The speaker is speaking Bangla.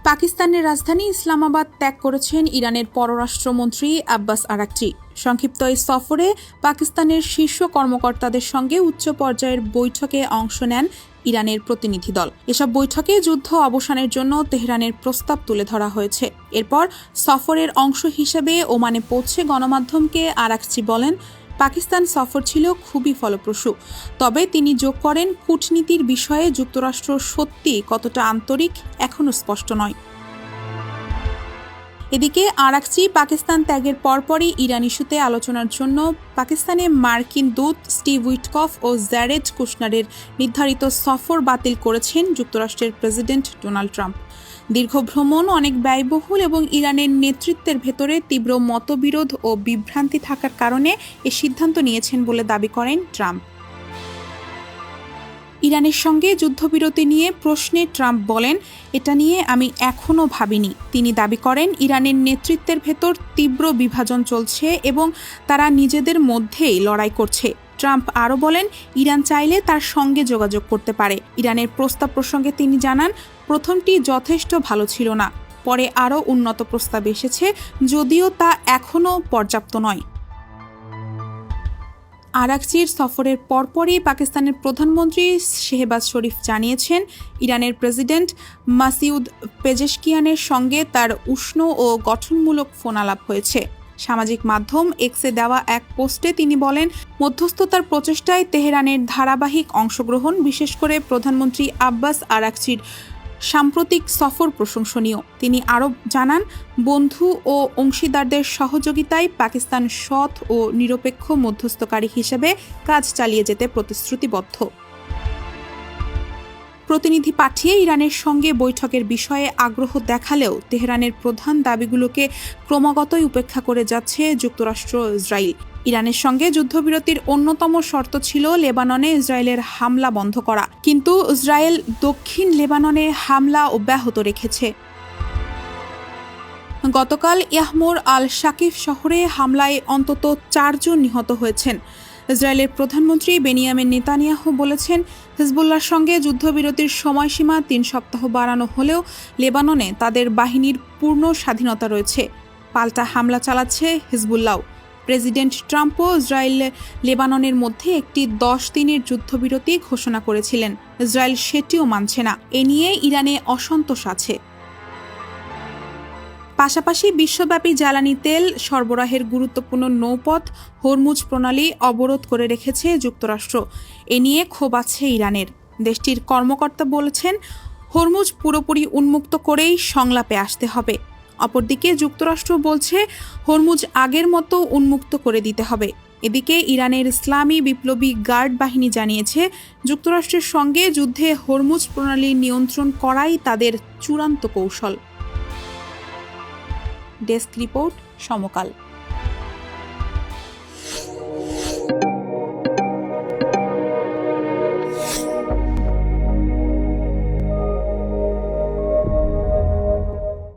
পাকিস্তানের রাজধানী ইসলামাবাদ ত্যাগ করেছেন ইরানের পররাষ্ট্রমন্ত্রী আব্বাস আরাকচি। সংক্ষিপ্ত এই সফরে পাকিস্তানের শীর্ষ কর্মকর্তাদের সঙ্গে উচ্চ পর্যায়ের বৈঠকে অংশ নেন ইরানের প্রতিনিধি দল। এসব বৈঠকে যুদ্ধ অবসানের জন্য তেহরানের প্রস্তাব তুলে ধরা হয়েছে। এরপর সফরের অংশ হিসেবে ওমানে পৌঁছে গণমাধ্যমকে আরাকচি বলেন, পাকিস্তান সফর ছিল খুবই ফলপ্রসূ। তবে তিনি যোগ করেন, কূটনীতির বিষয়ে যুক্তরাষ্ট্র সত্যি কতটা আন্তরিক এখনও স্পষ্ট নয়। এদিকে আরাকচি পাকিস্তান ত্যাগের পরপরই ইরান ইস্যুতে আলোচনার জন্য পাকিস্তানে মার্কিন দূত স্টিভ উইটকফ ও জ্যারেড কুশনারের নির্ধারিত সফর বাতিল করেছেন যুক্তরাষ্ট্রের প্রেসিডেন্ট ডোনাল্ড ট্রাম্প। দীর্ঘ ভ্রমণ, অনেক ব্যয়বহুল এবং ইরানের নেতৃত্বের ভেতরে তীব্র মতবিরোধ ও বিভ্রান্তি থাকার কারণে এ সিদ্ধান্ত নিয়েছেন বলে দাবি করেন ট্রাম্প। ইরানের সঙ্গে যুদ্ধবিরতি নিয়ে প্রশ্নে ট্রাম্প বলেন, এটা নিয়ে আমি এখনও ভাবিনি। তিনি দাবি করেন, ইরানের নেতৃত্বের ভেতর তীব্র বিভাজন চলছে এবং তারা নিজেদের মধ্যেই লড়াই করছে। ট্রাম্প আরও বলেন, ইরান চাইলে তার সঙ্গে যোগাযোগ করতে পারে। ইরানের প্রস্তাব প্রসঙ্গে তিনি জানান, প্রথমটি যথেষ্ট ভালো ছিল না, পরে আরও উন্নত প্রস্তাব এসেছে, যদিও তা এখনও পর্যাপ্ত নয়। আরাকচির সফরের পরপরই পাকিস্তানের প্রধানমন্ত্রী শেহবাজ শরীফ জানিয়েছেন, ইরানের প্রেসিডেন্ট মাসউদ পেজেশকিয়ানের সঙ্গে তার উষ্ণ ও গঠনমূলক ফোন আলাপ হয়েছে। সামাজিক মাধ্যম এক্সে দেওয়া এক পোস্টে তিনি বলেন, মধ্যস্থতার প্রচেষ্টায় তেহরানের ধারাবাহিক অংশগ্রহণ, বিশেষ করে প্রধানমন্ত্রী আব্বাস আরাকচির সাম্প্রতিক সফর প্রশংসনীয়। তিনি আরও জানান, বন্ধু ও অংশীদারদের সহযোগিতায় পাকিস্তান সৎ ও নিরপেক্ষ মধ্যস্থকারী হিসেবে কাজ চালিয়ে যেতে প্রতিশ্রুতিবদ্ধ। প্রতিনিধি পাঠিয়ে ইরানের সঙ্গে বৈঠকের বিষয়ে আগ্রহ দেখালেও তেহরানের প্রধান দাবিগুলোকে ক্রমাগতই উপেক্ষা করে যাচ্ছে যুক্তরাষ্ট্র ইসরায়েল। ইরানের সঙ্গে যুদ্ধবিরতির অন্যতম শর্ত ছিল লেবাননে ইসরায়েলের হামলা বন্ধ করা, কিন্তু ইসরায়েল দক্ষিণ লেবাননে হামলা অব্যাহত রেখেছে। গতকাল ইয়াহমুর আল শাকিফ শহরে হামলায় অন্তত 4 জন নিহত হয়েছেন। ইসরায়েলের প্রধানমন্ত্রী বেনিয়ামিন নেতানিয়াহু বলেছেন, হিজবুল্লাহর সঙ্গে যুদ্ধবিরতির সময়সীমা 3 সপ্তাহ বাড়ানো হলেও লেবাননে তাদের বাহিনীর পূর্ণ স্বাধীনতা রয়েছে। পাল্টা হামলা চালাচ্ছে হিজবুল্লাহ। প্রেসিডেন্ট ট্রাম্পও ইসরায়েল লেবাননের মধ্যে একটি 10 দিনের যুদ্ধবিরতি ঘোষণা করেছিলেন। ইসরায়েল সেটিও মানছে না। এ নিয়ে ইরানে অসন্তোষ আছে। পাশাপাশি বিশ্বব্যাপী জ্বালানি তেল সরবরাহের গুরুত্বপূর্ণ নৌপথ হরমুজ প্রণালী অবরোধ করে রেখেছে যুক্তরাষ্ট্র। এ নিয়ে ক্ষোভ আছে ইরানের। দেশটির কর্মকর্তা বলেছেন, হরমুজ পুরোপুরি উন্মুক্ত করেই সংলাপে আসতে হবে। অপরদিকে যুক্তরাষ্ট্র বলছে, হরমুজ আগের মতো উন্মুক্ত করে দিতে হবে। এদিকে ইরানের ইসলামী বিপ্লবী গার্ড বাহিনী জানিয়েছে, যুক্তরাষ্ট্রের সঙ্গে যুদ্ধে হরমুজ প্রণালী নিয়ন্ত্রণ করাই তাদের চূড়ান্ত কৌশল। ডেস্ক রিপোর্ট, সমকাল।